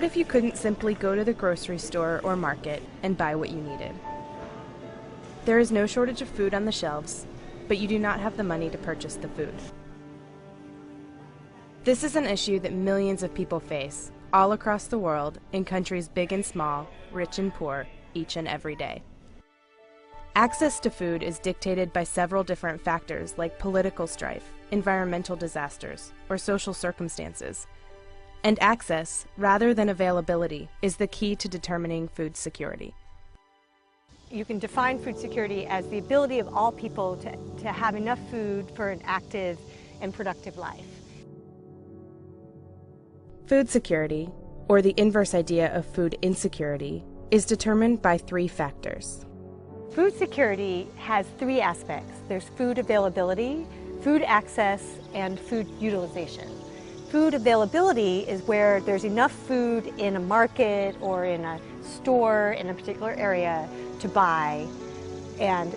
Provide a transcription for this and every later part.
What if you couldn't simply go to the grocery store or market and buy what you needed? There is no shortage of food on the shelves, but you do not have the money to purchase the food. This is an issue that millions of people face, all across the world, in countries big and small, rich and poor, each and every day. Access to food is dictated by several different factors like political strife, environmental disasters, or social circumstances. And access, rather than availability, is the key to determining food security. You can define food security as the ability of all people to have enough food for an active and productive life. Food security, or the inverse idea of food insecurity, is determined by three factors. Food security has three aspects. There's food availability, food access, and food utilization. Food availability is where there's enough food in a market or in a store in a particular area to buy, and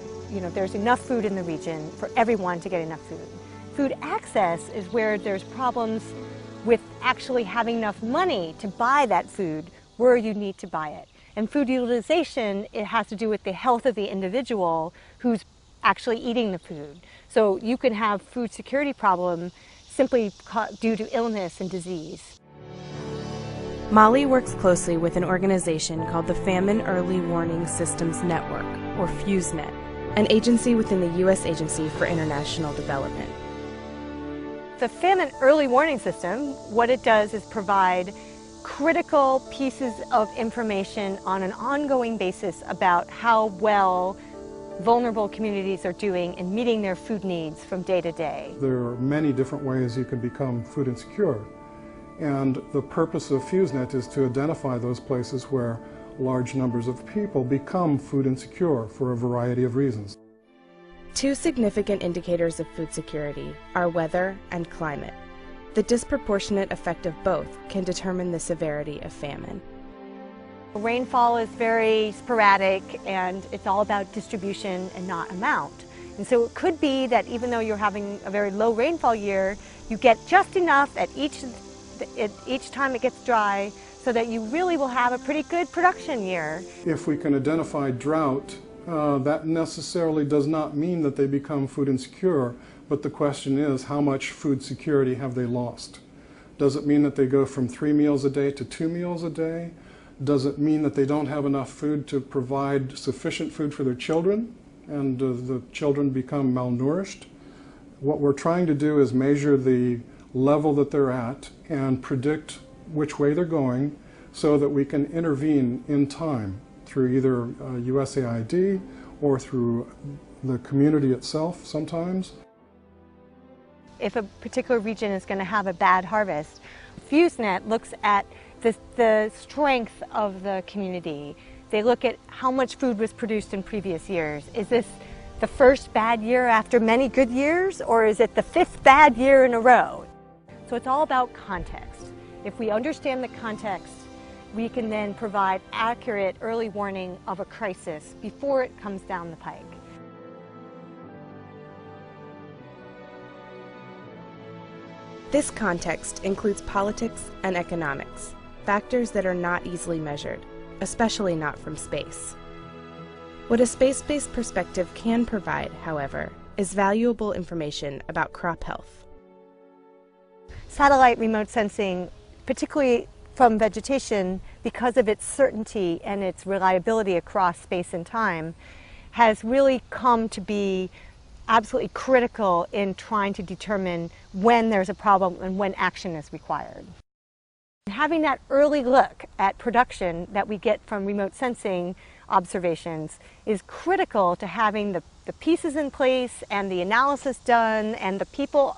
there's enough food in the region for everyone to get enough food. Food access is where there's problems with actually having enough money to buy that food where you need to buy it. And food utilization, it has to do with the health of the individual who's actually eating the food. So you can have food security problem simply due to illness and disease. Molly works closely with an organization called the Famine Early Warning Systems Network, or FEWSNET, an agency within the U.S. Agency for International Development. The Famine Early Warning System, what it does is provide critical pieces of information on an ongoing basis about how well vulnerable communities are doing in meeting their food needs from day to day. There are many different ways you can become food insecure, and the purpose of FEWSNET is to identify those places where large numbers of people become food insecure for a variety of reasons. Two significant indicators of food security are weather and climate. The disproportionate effect of both can determine the severity of famine. Rainfall is very sporadic, and it's all about distribution and not amount. And so it could be that even though you're having a very low rainfall year, you get just enough at each time it gets dry so that you really will have a pretty good production year. If we can identify drought, that necessarily does not mean that they become food insecure, but the question is, how much food security have they lost? Does it mean that they go from 3 meals a day to 2 meals a day? Does it mean that they don't have enough food to provide sufficient food for their children, and the children become malnourished? What we're trying to do is measure the level that they're at and predict which way they're going so that we can intervene in time through either USAID or through the community itself sometimes. If a particular region is going to have a bad harvest, FEWSNET looks at the strength of the community. They look at how much food was produced in previous years. Is this the first bad year after many good years, or is it the 5th bad year in a row? So it's all about context. If we understand the context, we can then provide accurate early warning of a crisis before it comes down the pike. This context includes politics and economics, factors that are not easily measured, especially not from space. What a space-based perspective can provide, however, is valuable information about crop health. Satellite remote sensing, particularly from vegetation, because of its certainty and its reliability across space and time, has really come to be absolutely critical in trying to determine when there's a problem and when action is required. Having that early look at production that we get from remote sensing observations is critical to having the pieces in place and the analysis done and the people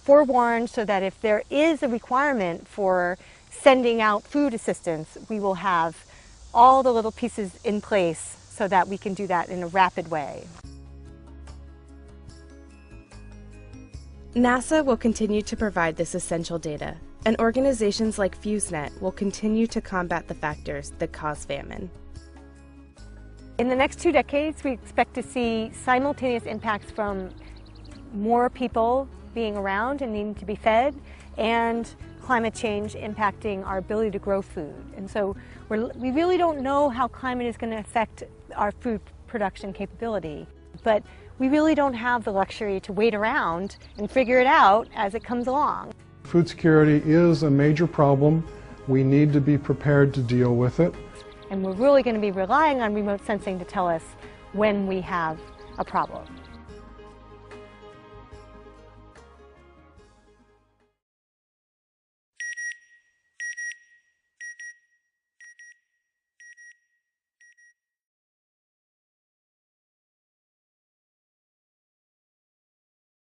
forewarned, so that if there is a requirement for sending out food assistance, we will have all the little pieces in place so that we can do that in a rapid way. NASA will continue to provide this essential data, and organizations like FEWSNET will continue to combat the factors that cause famine. In the next 2 decades, we expect to see simultaneous impacts from more people being around and needing to be fed, and climate change impacting our ability to grow food. And so we really don't know how climate is going to affect our food production capability. But we really don't have the luxury to wait around and figure it out as it comes along. Food security is a major problem. We need to be prepared to deal with it. And we're really going to be relying on remote sensing to tell us when we have a problem.